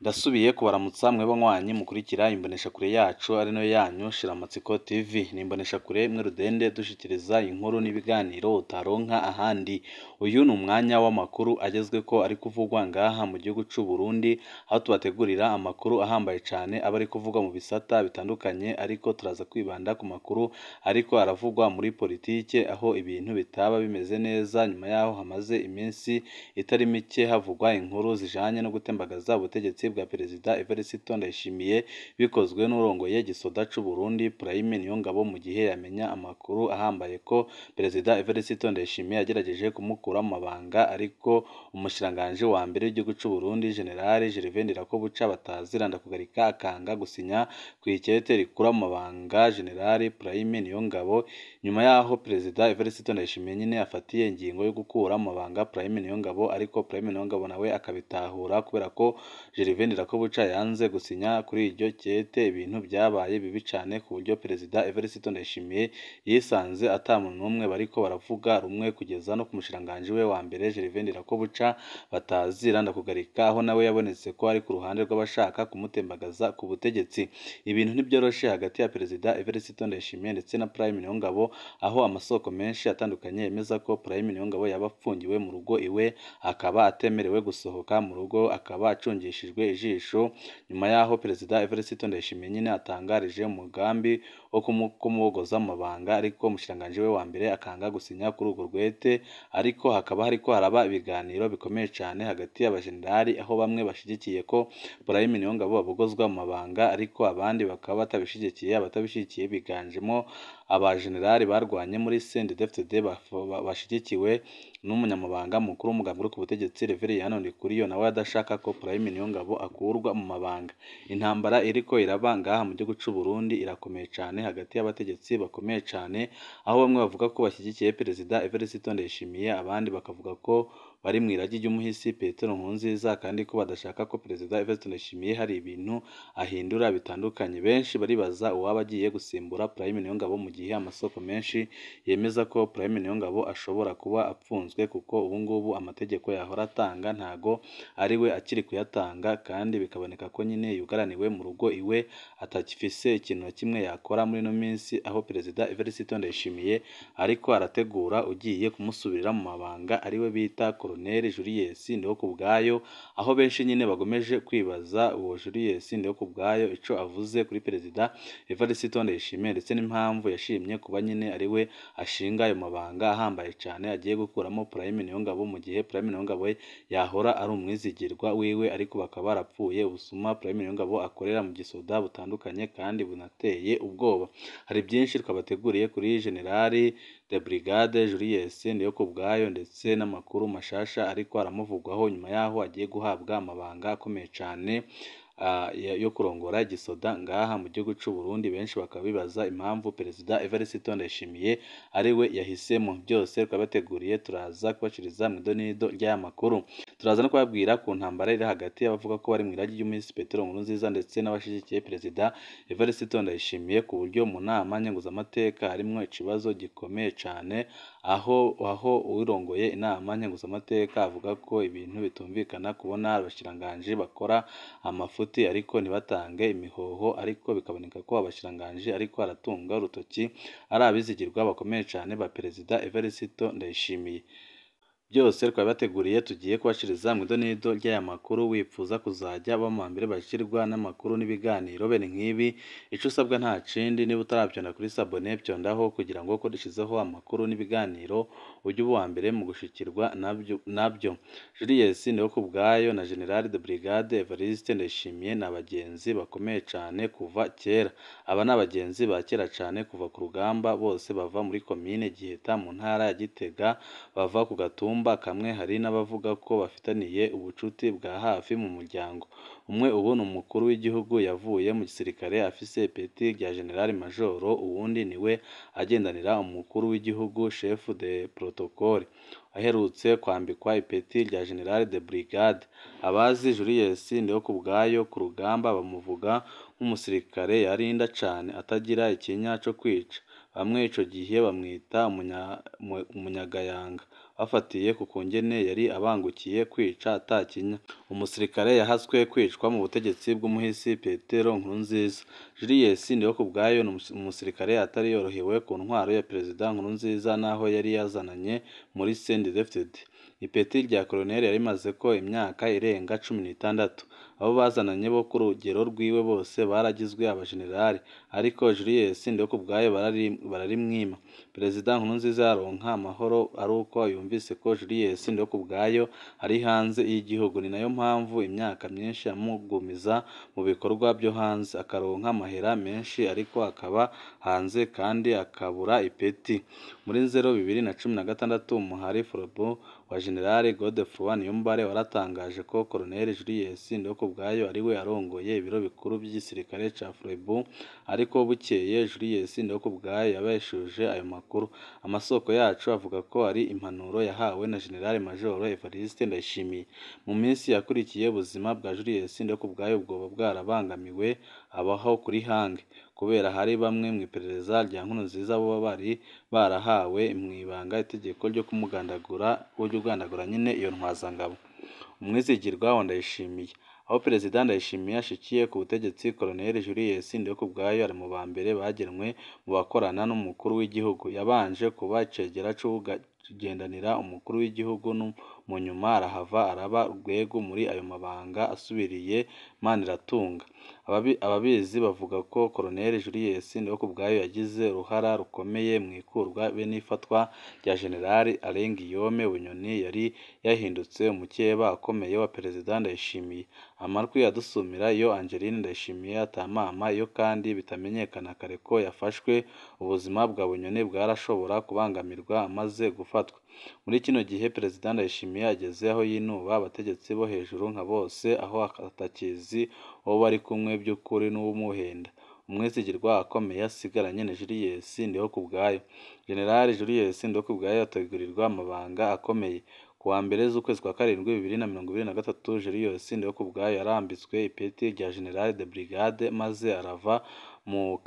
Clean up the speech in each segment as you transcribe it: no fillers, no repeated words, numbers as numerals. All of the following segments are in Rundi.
Ndasubiye kubaramutsa mwibang mukurikira imboneshakure yacu ari nayo yanyu Shiramatsiko TV. Ni imboneshakure imwe rudende dushikiriza inkuru n'ibiganiro utaronka ahandi. Uyu ni umwanya w'amakuru agezweko ari kuvugwa ngaha mu gihugu c'u Burundi, aho tubategurira amakuru ahambaye cane aba ari kuvugwa mu bisata bitandukanye, ariko turaza kwibanda ku makuru ariko aravugwa muri politike, aho ibintu bitaba bimeze neza nyuma yaho hamaze iminsi itari mike havugwa inkuru zijanye no gutembagaza ubutegetsi bwa Perezida Evariste Ndayishimiye, bikozwe n'urongoye gisoda c'u Burundi Biramenyekanye mu gihe yamenya amakuru ahambaye ko Perezida Evariste Ndayishimiye yagerageje kumukura mu mabanga, ariko umushiranganje wa mbere w'igihugu c'u Burundi General bataziranda kugarika akanga gusinya kw'ikete rikura mu mabanga General Biramenyekanye. Nyuma yaho Perezida Evariste Ndayishimiye nyine afatiye ingingo yo gukura mu mabanga Biramenyekanye, ariko Biramenyekanye nawe akabitahura kubera ko yanze gusinya kuri iryo kete. Ibintu byabaye bibi cane ku buryo Perezida Evariste Ndayishimiye yisanze ata muntu n'umwe bariko baravuga rumwe, kugeza no ku mushiranganje we wa mbere Biramenyekanye bataziranda kugarika, aho nawe yabonetse ko ari ku ruhande rw'abashaka kumutembagaza ku butegetsi. Ibintu ntibyoroshe hagati ya Perezida Evariste Ndayishimiye ndetse na Biramenyekanye, aho amasoko menshi atandukanye yemeza ko Biramenyekanye yaba apfungiwe mu rugo iwe, akaba atemerewe gusohoka mu rugo, akaba acungishijwe ijisho nyuma yaho Perezida Evariste Ndayishimiye nyine atangarije umugambi wo kumubogoza mu mabanga, ariko umushiranganje we wa mbere akanga gusinya kuri urwo rwete. Ariko hakaba hariko haraba ibiganiro bikomeye cane hagati y'abajenerali, aho bamwe bashigikiye ko Biramenyekanye babogozwa mu mabanga, ariko abandi bakaba batabishigikiye. Abatabishigikiye biganjemo abajenerali barwanye muri CNDD-FDD bashigikiwe n'umunyamabanga mukuru w'umugambi uri ku butegetsi Reveriyano Ndikuriyo, nawe adashaka ko Biramenyekanye akurwa mu mabanga. Intambara iriko iraba ngaha mu gihugu c'u Burundi irakomeye cane hagati y'abategetsi bakomeye cane, aho bamwe bavuga ko bashyigikiye Perezida Evariste Ndayishimiye, abandi bakavuga ko bari mw'iragi ry'umuhisi Petero Nkurunziza, kandi ko badashaka ko Perezida Evariste Ndayishimiye hari ibintu ahindura bitandukanye. Benshi baribaza uwaba agiye gusimbura Biramenyekanye, mu gihe amasoko menshi yemeza ko Biramenyekanye ashobora kuba apfunzwe, kuko ubu ngubu amategeko yahora atanga ntago ari we akiri kuyatanga, kandi bikaboneka ko nyine yugaraniwe mu rugo iwe atakifise ikintu na kimwe yakora muri no minsi, aho Perezida Evariste Ndayishimiye ariko arategura ugiye kumusubirira mu mabanga, ariwe bita Colonel Julius Ndihokubwayo, aho benshi nyine bagomeje kwibaza uwo Julius Ndihokubwayo ico avuze kuri Perezida Evariste Ndayishimiye, ndetse n'impamvu yashimye kuba nyine ariwe ashinga ayo mabanga ahambaye cane agiye gukuramo Biramenyekanye, mu gihe Biramenyekanye yahora ari umwizigirwa wiwe, ariko bakaba barapfuye. Ubusuma Biramenyekanye akorera mu gisoda butandukanye kandi bunateye ubwoba. Hari byinshi twabateguriye kuri General de Brigade Julius Ndihokubwayo, ndetse n'amakuru mashasha ariko aramuvugwaho nyuma yaho agiye guhabwa amabanga akomeye cane yo kurongora igisoda ngaha mu gihugu c'u Burundi. Benshi bakaba bibaza impamvu Perezida Evariste Ndayishimiye ari we yahisemo. Byose twabateguriye turaza kubashiriza mu idonido ry'aya makuru. Turaza no kubabwira ku ntambara iri hagati y'abavuga ko bari mw'iragi ry'umuhisi Petero Nkurunziza ndetse n'abashigikiye Perezida Evariste Ndayishimiye, ku buryo mu nama nkenguzamateka harimwo ikibazo gikomeye cane, aho uwirongoye inama nkenguzamateka avuga ko ibintu bitumvikana kubona abashiranganje bakora amafuti ariko ntibatange imihoho, ariko bikaboneka ko abashiranganje ariko aratunga urutoki ari abizigirwa bakomeye cane ba Perezida Evariste Ndayishimiye. Byose twabateguriye tugiye kubashiriza mu idonido ry'aya makuru. Wipfuza kuzajya bama mbere bashirwa n'amakuru n'ibiganiro bene nk'ibi, ico usabwa nta cindi, niba utaravyonda kuri sabone vyondaho, kugira ngo ko dushizeho amakuru n'ibiganiro ujye uba mbere mu gushikirwa nabyo. Julius Ndihokubwayo na General de Brigade Evariste Ndayishimiye ni abagenzi bakomeye cane kuva kera. Aba ni abagenzi ba kera cane kuva ku rugamba, bose bava muri komine Giheta mu ntara ya Gitega, bava ku gatumba kamwe. Hari n'abavuga ko bafitaniye ubucuti bwa hafi mu muryango umwe. Ubu ni umukuru w'igihugu yavuye mu gisirikare afise ipeti rya General Majoro, uwundi niwe agendanira umukuru w'igihugu Chef de Protocole, aherutse kwambikwa ipeti rya General de Brigade. Abazi Julius Ndihokubwayo ku rugamba bamuvuga nk'umusirikare yarinda cane atagira ikinya co kwica. Bamwe ico gihe bamwita umunyagayanga. bafatiye ku kungene yari abangukiye kwica atakinya. Umusirikare yahaswe kwicwa mu butegetsi bw'umuhisi Petero Nkurunziza. Julius Ndihokubwayo ni umusirikare atari yorohewe ku ntwaro ya Perezida Nkurunziza naho yari yazananye muri CNDD-FDD. Ipeti rya koloneli yari imaze ko imyaka irenga 16. Abo bazananye bo ku rugero rwiwe bose baragizwe abajenerali, ariko Julius Ndihokubwayo bararimwima. Perezida Nkurunziza yaronka amahoro ari uko yumvise ko Julius Ndihokubwayo ari hanze y'igihugu. Ni nayo mpamvu imyaka myinshi amugumiza mu bikorwa byo hanze, akaronka amahera menshi ariko akaba hanze kandi akabura ipeti. Muri 2016 umuhari Frobo wa General Godefroid Niyombare waratangaje ko Colonel Julius Ndihokubwayo ariwe arongoye ibiro bikuru by'igisirikare ca Frobo, ariko bukeye Julius Ndihokubwayo yabeshuje ayo makuru. Amasoko yacu avuga ko ari impanuro yahawe na General Major Evariste Ndayishimiye. Mu minsi yakurikiye ubuzima bwa Julius Ndihokubwayo bwoba bwarabangamiwe abaho kuri hange, kubera hari bamwe mu iperereza rya Nkurunziza bo bari barahawe mwibanga itegeko ryo kugandagura nyine iyo ntwazangabo. Umwizigirwa wa Ndayishimiye. Aho Perezida Ndayishimiye ashikiye ku butegetsi, Colonel Julius Ndihokubwayo ari mu ba mbere bagenwe mu bakorana n'umukuru w'igihugu. Yabanje kuba icegera c'ugendanira umukuru w'igihugu, mu nyuma arahava araba urwego muri ayo mabanga asubiriye Maniratunga. Ababizi bavuga ko Colonel Julius Ndihokubwayo yagize uruhara rukomeye mu ikurwa be n'ifatwa rya General Alain Guillaume Bunyoni yari yahindutse umukeba akomeye wa Perezida Ndayishimiye. Amarwi adusumira iyo Angeline Ndayishimiye atamama iyo kandi bitamenyekana kare ko yafashwe, ubuzima bwa Bunyoni bwarashobora kubangamirwa amaze gufatwa. Muri kino gihe Perezida Ndayishimiye ageze aho yinuba abategetsi bo hejuru nka bose, aho atakizi uwo bari kumwe by'ukuri n'uwumuhenda. Umwizigirwa akomeye asigaranye na Julius Ndihokubwayo. General Julius Ndihokubwayo ategurirwa amabanga akomeye. Ku wa mbere z'ukwezi kwa karindwi 2023 Julius Ndihokubwayo yarambitswe ipeti rya General de Brigade maze arava mu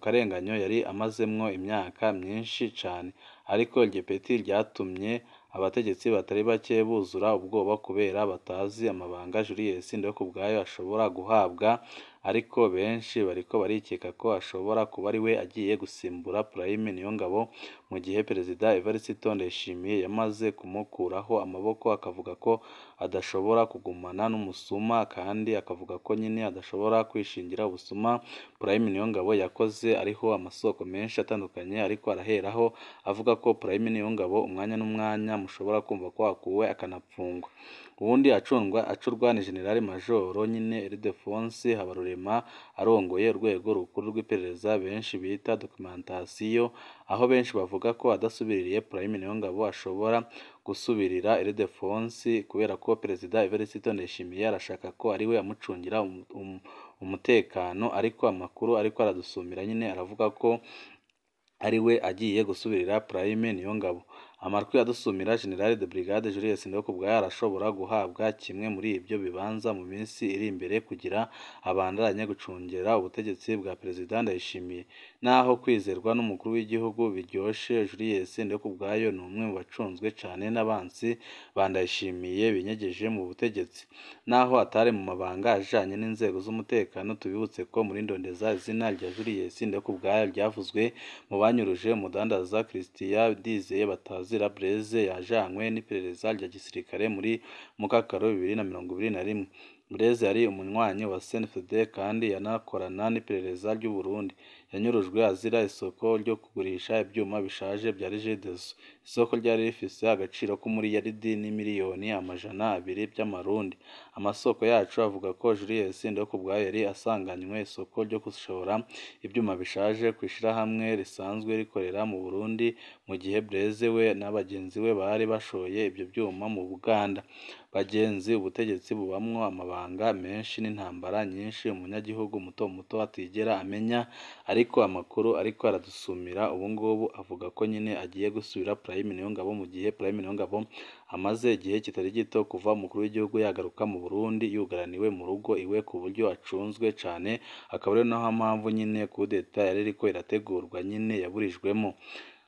karenganyo yari amazemwo imyaka myinshi cane, ariko iryo peti ryatumye abategetsi batari bake buzura ubwoba kubera batazi amabanga Julius Ndihokubwayo ashobora guhabwa, ariko benshi bariko barikeka ko ashobora kuba ari we agiye gusimbura Prime Niyongabo mu gihe Perezida Evariste Ndayishimiye yamaze kumukuraho amaboko, akavuga ko adashobora kugumana n'umusuma, kandi akavuga ko nyine adashobora kwishingira ubusuma Prime Niyongabo yakoze. Ariho amasoko menshi atandukanye ariko araheraho avuga ko Prime Niyongabo umwanya n'umwanya mushobora kumva ko akuwe akanapfungwa. Ubundi acurwa ni General Major nyine Ildefonse Habarurema arongoye urwego rukuru rw'iperereza benshi bita documentation, aho benshi bavuga ko adasubiririye Prime Niyongabo ashobora gusubirira Ildefonse, kubera ko Perezida Evariste Ndayishimiye arashaka ko ariwe amucungira umutekano, ariko amakuru ariko aradusumira nyine aravuga ko ariwe agiye gusubirira Prime Niyongabo. Amarwi adusumira General de Brigade Julius Ndihokubwayo arashobora guhabwa kimwe muri ibyo bibanza mu minsi iri imbere kugira abandanye gucungera ubutegetsi bwa Perezida Ndayishimiye. Naho kwizerwa n'umukuru w'igihugu biryoshe, Julius Ndihokubwayo ni umwe mu bacunzwe cane n'abansi ba Ndayishimiye binyegeje mu butegetsi. Naho atari mu mabanga ajanye n'inzego z'umutekano, tubibutse ko muri ndondeza izina rya Julius Ndihokubwayo ryavuzwe mu banyuruje umudandaza Christian Dizeye Batazira Blaise yajanywe n'iperereza rya gisirikare muri Mukakaro 2021. Blaise yari umunywanyi wa CNFD kandi yanakorana n'iperereza ry'u Burundi. Yanyurujwe azira isoko ryo kugurisha ibyuma bishaje bya Regideso. Isoko ryari rifise agaciro ko muri yaridi n'imiliyoni 200 by'amarundi. Amasoko yacu avuga ko Julius Ndihokubwayo yari asanganywe isoko ryo gushora ibyuma bishaje kwishira hamwe risanzwe rikorera mu Burundi, mu gihe Blaise we n'abagenzi we bari bashoye ibyo byuma mu Buganda. Bagenzi, ubutegetsi bubamwo amabanga menshi n'intambara nyinshi umunyagihugu muto muto atigera amenya, ariko amakuru ariko aradusumira ubu ngubu avuga ko nyine agiye gusubira Prime Niyongabo, mu gihe Prime Niyongabo amaze igihe kitari gito kuva umukuru w'igihugu yagaruka mu Burundi yugaraniwe mu rugo iwe ku buryo acunzwe cane, akaba ari naho mpamvu nyine coup d'etat yari iriko irategurwa nyine yaburijwemo.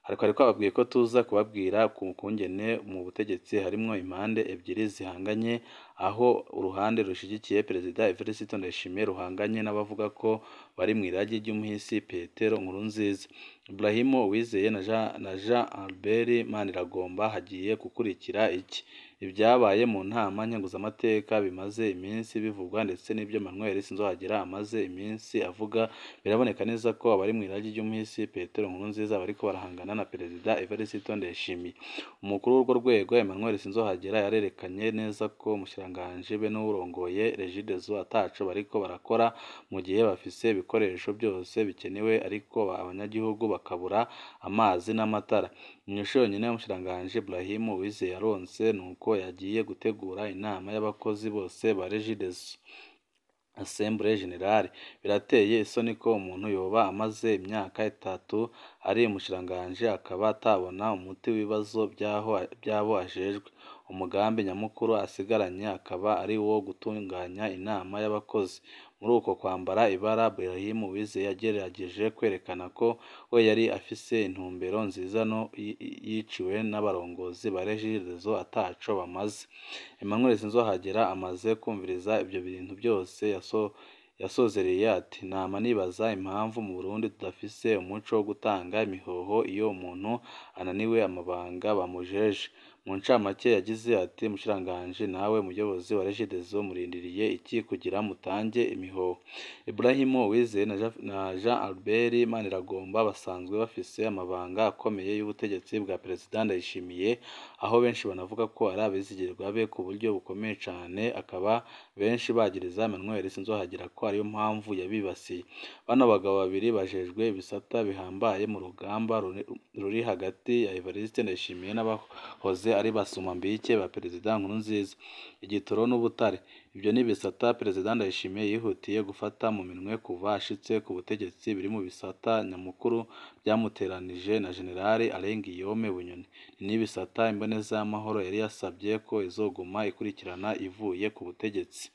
ariko ababwiye ko tuza kubabwira ku kungene mu butegetsi harimwo impande ebyiri zihanganye, aho uruhande rushigikiye Perezida Evariste Ndayishimiye ruhanganye n'abavuga ko bari mu iragi ry'umuhisi Petero Nkurunziza. Ibrahim Uwizeye na Jean Albert Maniragomba hagiye gukurikira iki? Ibyabaye mu nama nkenguzamateka bimaze iminsi bivugwa ndetse n'ibyo Manuel Sinzohagera amaze iminsi avuga, biraboneka neza ko abari mu iragi ry'umuhisi Petero Nkurunziza bariko barahangana na Perezida Evariste Ndayishimiye. Umukuru w'urwo rwego Emmanuel Sinzohagera yarerekanye neza ko umushikiranganji be n'uwurongoye Regideso ataco bariko barakora mu gihe bafise ibikoresho byose bikenewe ariko abanyagihugu bakabura amazi n'amatara. Inyishu yonyene y'umushikiranganji Ibrahim Uwizeye yaronse nuko yagiye gutegura inama y'abakozi bose ba Regideso Assemblée Générale. Birateye isoni ko umuntu yoba amaze imyaka 3 ari umushikiranganji akaba atabona umuti w'ibibazo byabo ajejwe. Umugambi nyamukuru asigaranye akaba ari wo gutunganya inama y'abakozi. Muri uko kwambara ibara, Ibrahim Uwizeye yagerageje kwerekana ko we yari afise intumbero nziza no yiciwe n'abarongozi ba Regideso ataco bamaze. Emmanuel Sinzohagera amaze kumviriza ibyo bintu byose yasozereye ati nama nibaza impamvu mu Burundi tudafise umuco wo gutanga imihoho iyo umuntu ananiwe amabanga bamujeje. Mu ncamake yagize ati umushikiranganji nawe muyobozi wa Regideso murindiriye iki kugira mutange imihoho? Ibrahim Uwizeye na Jean Albert Maniragomba basanzwe bafise amabanga akomeye y'ubutegetsi bwa Perezida Ndayishimiye, aho benshi banavuga ko ari abizigirwa be ku buryo bukomeye cane, akaba benshi bagiriza Emmanuel Sinzohagera ko ariyo mpamvu yabibasiye. Bano bagabo babiri bajejwe ibisata bihambaye mu rugamba ruri hagati ya Evariste Ndayishimiye n'abahoze ari basumambike ba Perezida Nkurunziza. Igitoro n'ubutare, ibyo ni bisata Perezida Ndayishimiye yihutiye gufata mu minwe kuva ashitse ku butegetsi, biri mu bisata nyamukuru byamuteranije na General Alain Guillaume Bunyoni. Ni bisata imboneza y'amahoro yari yasabye ko izoguma ikurikirana ivuye ku butegetsi.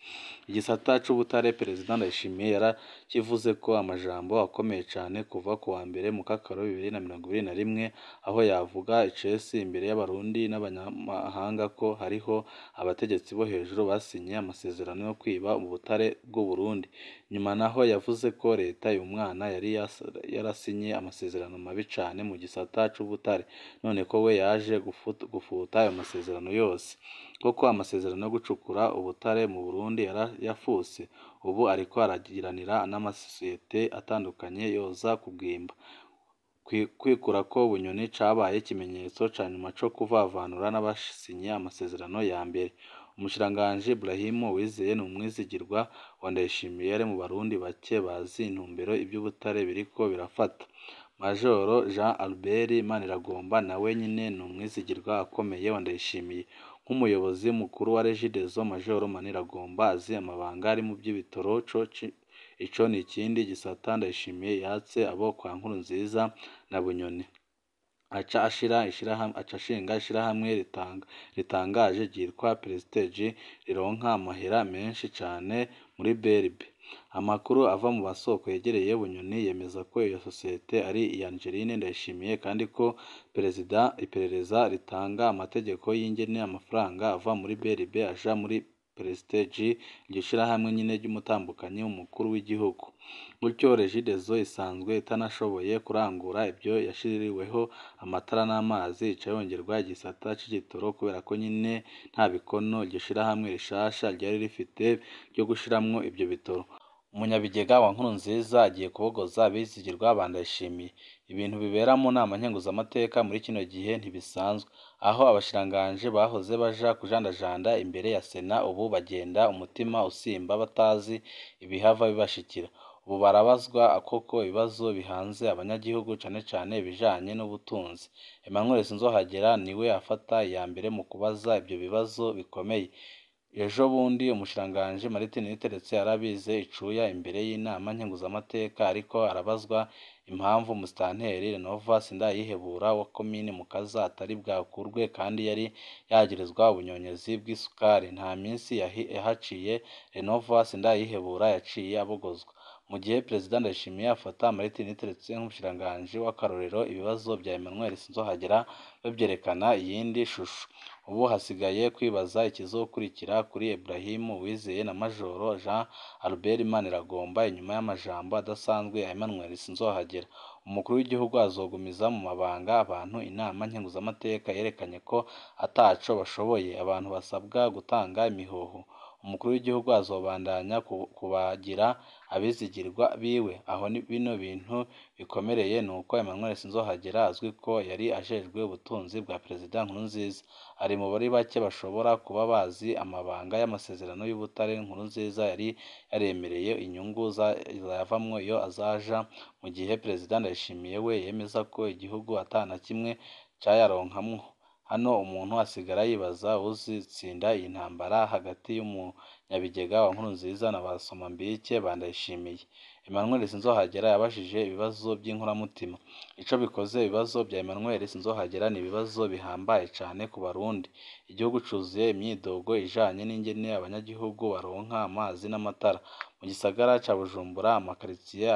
Igisata c'ubutare Perezida Ndayishimiye yarakivuze ko amajambo akomeye cane kuva ku wa mbere mu Kakaro 2021, aho yavuga icesi imbere y'abarundi n'abanyamahanga ko hariho abategetsi bo hejuru basinye amasezerano yo kwiba ubutare bw'u Burundi. Nyuma naho yavuze ko leta y'umwana yari yarasinye amasezerano mabi cane mu gisata c'ubutare, none ko we yaje gufuta ayo masezerano yose. Koko amasezerano yo gucukura ubutare mu Burundi yarayafuse, ubu ariko aragiranira n'amasosiyete atandukanye yoza kubwimba. Kwikura ko Bunyoni cabaye ikimenyetso ca nyuma co kuvavanura n'abasinye amasezerano ya mbere. Umushikiranganji Ibrahim Uwizeye ni umwizigirwa wa Ndayishimiye, ari mu Barundi bake bazi intumbero iby'ubutare biriko birafata. Majoro Jean Albert Maniragomba nawe nyine ni umwizigirwa akomeye wa Ndayishimiye. Nk'umuyobozi mukuru wa Regideso, Majoro Maniragomba azi amabanga ari mu by'ibitoro, ico ni ikindi gisata Ndayishimiye yatse abo kwa Nkurunziza na Bunyoni. Aca ashinga ishirahamwe ritangaje ryitwa Prestige rironka amahera menshi cane muri BRB. Amakuru ava mu basoko yegereye Bunyoni yemeza ko iyo sosiyete ari iya Angeline Ndayishimiye kandi ko iperereza ritanga amategeko y'ingene amafaranga ava muri BRB aja muri Prestige, iryo shirahamwe nyine ry'umutambukanyi w'umukuru w'igihugu. Gutyo Regideso isanzwe itanashoboye kurangura ibyo yashiriweho amatara n'amazi, ica yongerwa igisata c'igitoro kubera ko nyine nta bikono iryo shirahamwe rishasha ryari rifite ryo gushiramwo ibyo bitoro. Umunyabigega wa Nkurunziza agiye kubogoza abizigirwa ba Ndayishimiye. Ibintu bibera mu nama nkenguzamateka muri kino gihe ntibisanzwe, aho abashiranganje bahoze baja kujandajanda imbere ya Sena ubu bagenda umutima usimba batazi ibihava bibashikira. Ubu barabazwa koko ibibazo bihanze abanyagihugu cane cane ibijanye n'ubutunzi. Emmanuel Sinzohagera niwe afata iya mbere mu kubaza ibyo bibazo bikomeye. Ejo bundi umushikiranganji Martin Niteretse yarabize icuya imbere y'inama nkenguzamateka, ariko arabazwa impamvu Musitanteri Neva Sindayihebura wa komine Mukaza atari bwakurwe kandi yari yagirizwa ubunyonyezi bw'isukari. Nta minsi yahaciye Neva Sindayihebura yaciye abogozwa. mu gihe Perezida Ndayishimiye afata Martin Niteretse nk'umushikiranganji w'akarorero. Ibibazo bya Emmanuel Sinzohagera byo byerekana iyindi shusho. Ubu hasigaye kwibaza ikizokurikira kuri Ibrahim Uwizeye na Majoro Jean Albert Maniragomba inyuma y'amajambo adasanzwe ya Emmanuel Sinzohagera. Umukuru w'igihugu azogumiza mu mabanga abantu inama nkenguzamateka yerekanye ko ataco bashoboye, abantu basabwa gutanga imihoho. Umukuru w'igihugu azobandanya kubagira abizigirwa biwe. Aho bino bintu bikomereye nuko Emmanuel Sinzohagera azwi ko yari ajejwe ubutunzi bwa Perezida Nkurunziza. Ari mu bari bake bashobora kuba bazi amabanga y'amasezerano y'ubutare Nkurunziza yari yaremereye inyungu zayavamwo iyo azaja, mu gihe Perezida Ndayishimiye we yemeza ko igihugu atana kimwe cayaronkamwo. Hano umuntu asigara yibaza uzitsinda iyi ntambara hagati y'umunyabigega wa Nkurunziza na ba Somambike ba Ndayishimiye. Emmanuel Sinzohagera yabajije ibibazo by'inkoramutima. Ico bikoze ibibazo bya Emmanuel Sinzohagera ni ibibazo bihambaye cane ku Barundi. Igihugu cuzuye imyidogo ijanye n'ingene abanyagihugu baronka amazi n'amatara. Mu gisagara ca Bujumbura amakaritsiye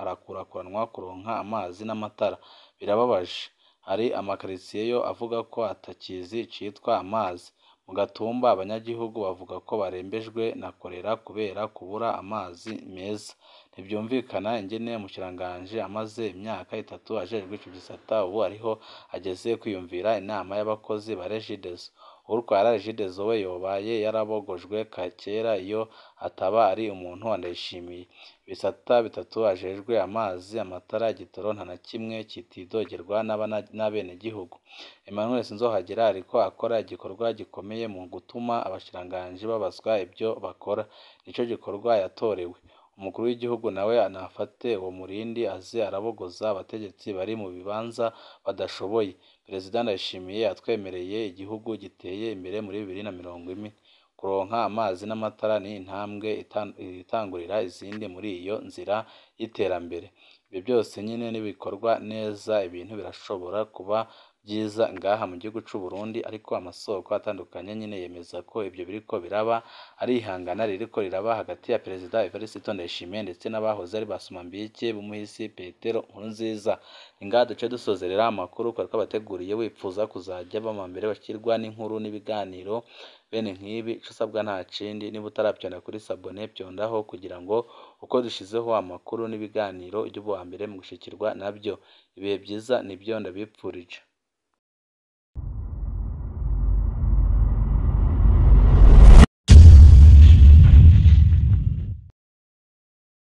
arakurakuranwa kuronka amazi n'amatara. Birababaje. Hari amakaritsiye yo avuga ko atakizi citwa amazi. Mu Gatumba abanyagihugu bavuga ko barembejwe na kolera kubera kubura amazi meza. Ntibyumvikana ingene umushikiranganji amaze imyaka 3 ajejwe ico gisata ubu ariho ageze kwiyumvira inama y'abakozi ba Regideso. Urwara Regideso we yobaye yarabogojwe kera iyo ataba ari umuntu wa Ndayishimiye. Ibisata bitatu ajejwe amazi, amatara, igitoro nta na kimwe kitidogerwa n'abenegihugu. Emmanuel Sinzohagera ariko akora igikorwa gikomeye mu gutuma abashikiranganji babazwa ibyo bakora. Nico gikorwa yatorewe. Umukuru w'igihugu nawe anafate uwo murindi aze arabogoza abategetsi bari mu bibanza badashoboye. Perezida Ndayishimiye atwemereye igihugu giteye imbere muri 2040. Kuronka amazi n'amatara ni intambwe itangurira izindi muri iyo nzira y'iterambere. Ibyo byose nyine nibikorwa neza ibintu birashobora kuba byiza ngaha mu gihugu c'u Burundi, ariko amasoko atandukanye nyine yemeza ko ibyo biriko biraba ari ihangana ririko riraba hagati ya Perezida Evariste Ndayishimiye ndetse n'abahoze ari basomambike b'umuhisi Petero Nkurunziza. Ngaha duce dusozerera amakuru ko abateguriye wipfuza kuzajya bamambere bakirwa n'inkuru n'ibiganiro bene nk'ibi. Ico usabwa nta kindi, niba utarabyonda kuri sabone byondaho kugira ngo uko dushizeho amakuru n'ibiganiro ujye uba uwa mbere mu gushikirwa nabyo. Ibihe byiza nibyo ndabipfurije.